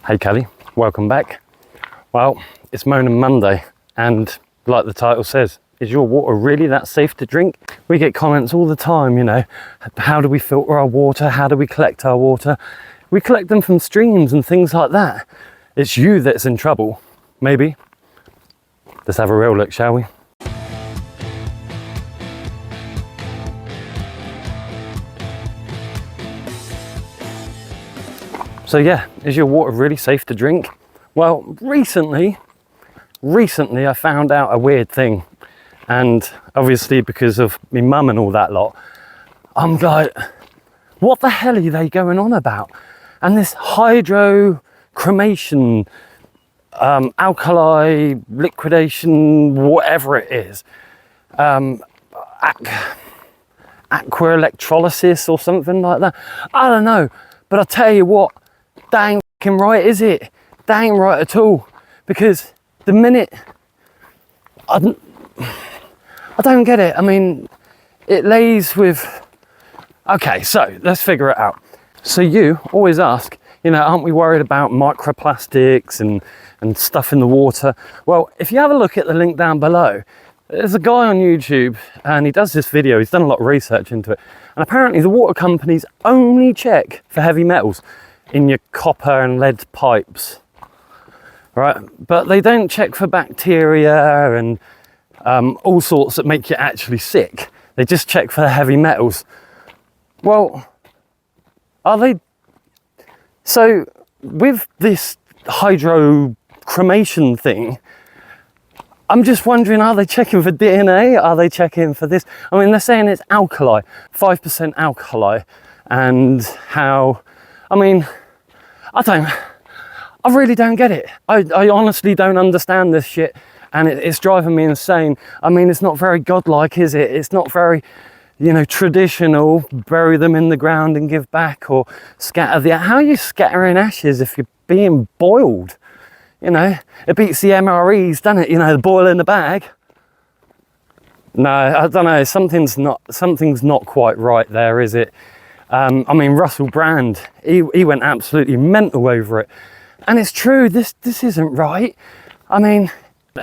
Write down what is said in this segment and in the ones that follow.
Hey Kelly, welcome back. Well, it's Moaning Monday, and like the title says, is your water really that safe to drink? We get comments all the time, you know, how do we filter our water? How do we collect our water? We collect them from streams and things like that. It's you that's in trouble, maybe. Let's have a real look, shall we? So yeah, is your water really safe to drink? Well, recently I found out a weird thing. And obviously because of me mum and all that lot, I'm like, what the hell are they going on about? And this cremation, alkali liquidation, whatever it is, aqua electrolysis or something like that. I don't know, but I tell you what, dang fucking right is it? Dang right at all. Because the minute I don't get it. I mean, it lays with, okay, so let's figure it out. So you always ask, you know, aren't we worried about microplastics and stuff in the water? Well, if you have a look at the link down below, there's a guy on YouTube and he does this video. He's done a lot of research into it. And apparently the water companies only check for heavy metals in your copper and lead pipes, right? But they don't check for bacteria and all sorts that make you actually sick. They just check for the heavy metals. Well, are they? So with this cremation thing, I'm just wondering, are they checking for DNA? Are they checking for this? I mean, they're saying it's alkali, 5% alkali, and how, I mean, I really don't get it. I honestly don't understand this shit, and it's driving me insane. I mean, it's not very godlike, is it? It's not very, you know, traditional, bury them in the ground and give back, or scatter the, how are you scattering ashes if you're being boiled? You know, it beats the MREs, doesn't it? You know, the boil in the bag. No, I don't know, something's not quite right there, is it? I mean, Russell Brand, he went absolutely mental over it. And it's true, this isn't right. I mean,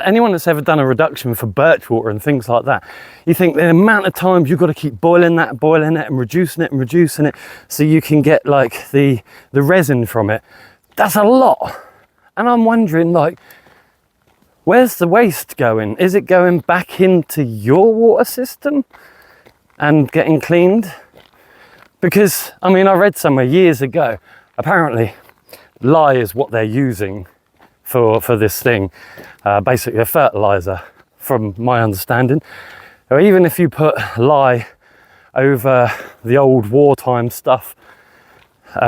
anyone that's ever done a reduction for birch water and things like that, you think the amount of times you've got to keep boiling it and reducing it so you can get like the resin from it. That's a lot. And I'm wondering, like, where's the waste going? Is it going back into your water system and getting cleaned? Because, I mean, I read somewhere years ago, apparently lye is what they're using for this thing, basically a fertilizer, from my understanding. Or even if you put lye over the old wartime stuff,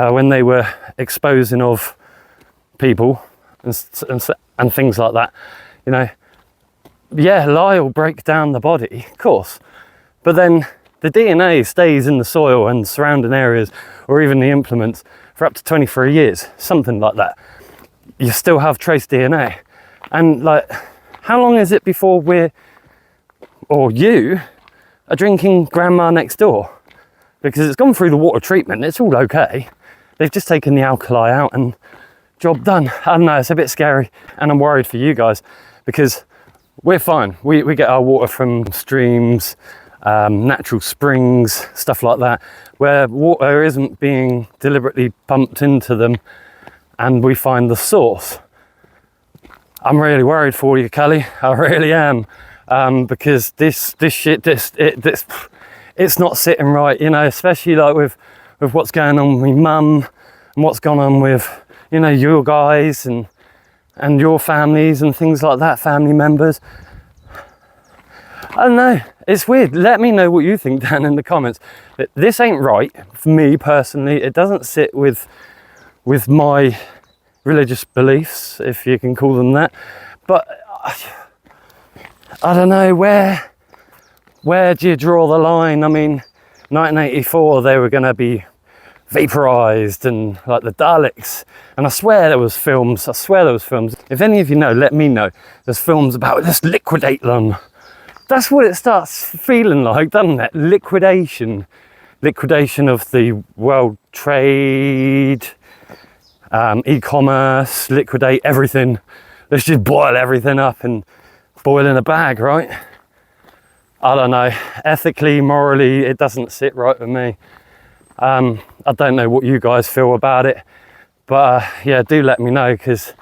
when they were exposing of people and things like that, you know, yeah, lye will break down the body, of course, but then the DNA stays in the soil and surrounding areas, or even the implements, for up to 23 years, something like that. You still have trace DNA. And like, how long is it before you are drinking grandma next door? Because it's gone through the water treatment, it's all okay. They've just taken the alkali out and job done. I don't know, it's a bit scary, and I'm worried for you guys, because we're fine. We get our water from streams, natural springs, stuff like that, where water isn't being deliberately pumped into them, and we find the source. I'm really worried for you, Kelly. I really am, because this shit, it's not sitting right, you know, especially like with what's going on with my mum and what's gone on with, you know, your guys and your families and things like that, family members. I don't know, it's weird. Let me know what you think down in the comments. This ain't right for me personally. It doesn't sit with my religious beliefs, if you can call them that. But I don't know, where do you draw the line? I mean, 1984, they were going to be vaporized, and like the Daleks, and I swear there was films. If any of you know, let me know. There's films about just liquidate them. That's what it starts feeling like, doesn't it? Liquidation of the world trade e-commerce, liquidate everything. Let's just boil everything up and boil in a bag, right? I don't know. Ethically, morally, it doesn't sit right with me. I don't know what you guys feel about it, but yeah, do let me know, because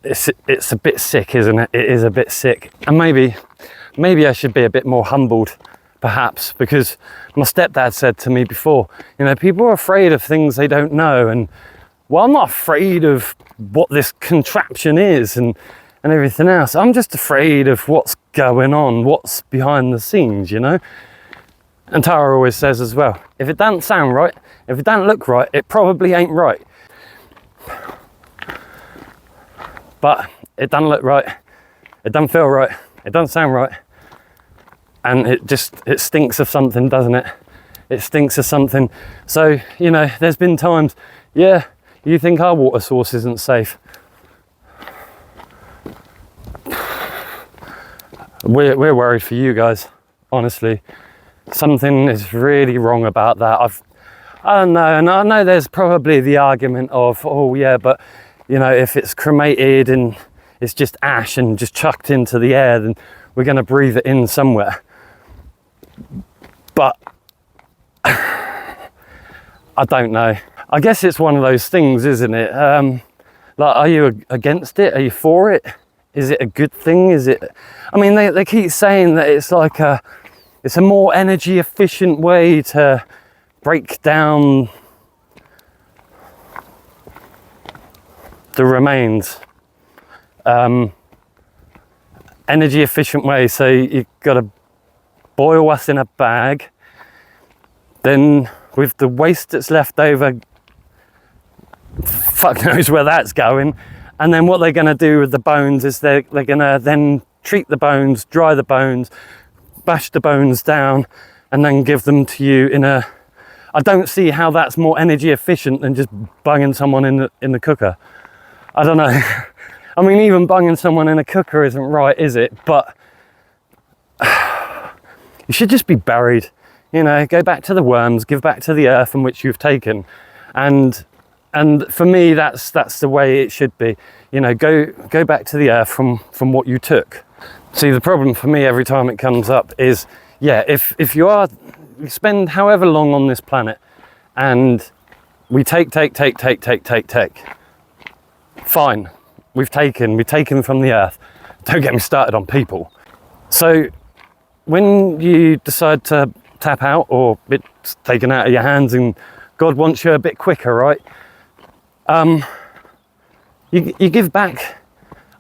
it's a bit sick, isn't it? It is a bit sick. And maybe I should be a bit more humbled, perhaps, because my stepdad said to me before, you know, people are afraid of things they don't know. And well, I'm not afraid of what this contraption is and everything else. I'm just afraid of what's going on, what's behind the scenes, you know? And Tara always says as well, if it doesn't sound right, if it doesn't look right, it probably ain't right. But it doesn't look right, it doesn't feel right, it doesn't sound right. And it stinks of something, doesn't it? It stinks of something. So, you know, there's been times, yeah, you think our water source isn't safe. We're worried for you guys, honestly. Something is really wrong about that. I don't know, and I know there's probably the argument of, oh yeah, but you know, if it's cremated and it's just ash and just chucked into the air, then we're going to breathe it in somewhere. But I don't know. I guess it's one of those things, isn't it? Like, are you against it? Are you for it? Is it a good thing? Is it? I mean, they keep saying that it's like it's a more energy efficient way to break down the remains. Energy efficient way. So you've got to boil us in a bag. Then with the waste that's left over, fuck knows where that's going. And then what they're going to do with the bones is they're going to then treat the bones, dry the bones, bash the bones down, and then give them to you in a... I don't see how that's more energy efficient than just bunging someone in the cooker. I don't know. I mean, even bunging someone in a cooker isn't right, is it? But you should just be buried. You know, go back to the worms, give back to the earth from which you've taken. And for me, that's the way it should be. You know, go back to the earth from what you took. See, the problem for me every time it comes up is, yeah, if you spend however long on this planet and we take, fine, we've taken from the earth. Don't get me started on people. So when you decide to tap out, or it's taken out of your hands and God wants you a bit quicker, right? You give back.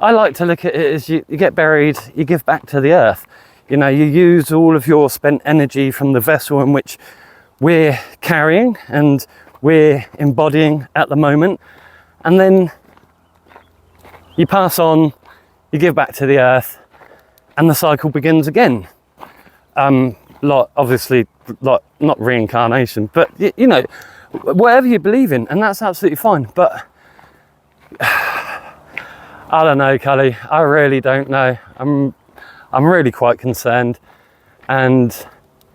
I like to look at it as you get buried, you give back to the earth. You know, you use all of your spent energy from the vessel in which we're carrying and we're embodying at the moment, and then you pass on, you give back to the earth, and the cycle begins again. Obviously, not reincarnation, but you know, whatever you believe in, and that's absolutely fine. But I don't know, Cully. I really don't know. I'm really quite concerned. And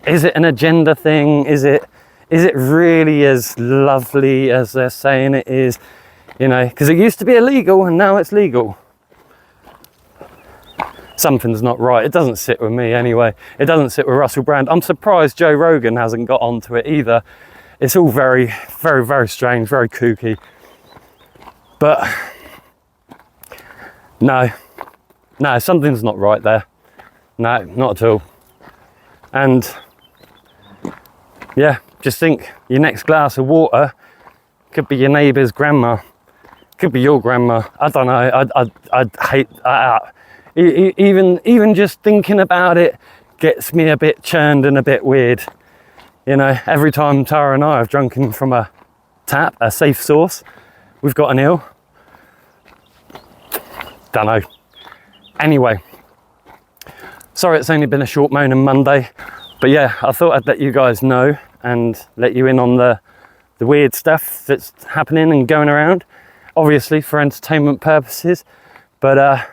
is it an agenda thing? Is it really as lovely as they're saying it is? You know, because it used to be illegal and now it's legal. Something's not right. It doesn't sit with me anyway. It doesn't sit with Russell Brand. I'm surprised Joe Rogan hasn't got onto it either. It's all very, very, very strange, very kooky. But no, something's not right there. No, not at all. And yeah, just think, your next glass of water could be your neighbour's grandma, could be your grandma. I don't know. I'd hate even just thinking about it gets me a bit churned and a bit weird. You know, every time Tara and I have drunken from a tap, a safe source, we've gotten ill. Don't know. Anyway, sorry it's only been a short Moaning Monday, but yeah, I thought I'd let you guys know and let you in on the weird stuff that's happening and going around, obviously for entertainment purposes. But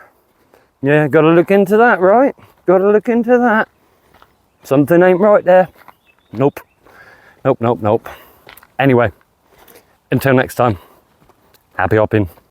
yeah, gotta look into that, right? Gotta look into that. Something ain't right there. Nope. Anyway, until next time, happy hopping.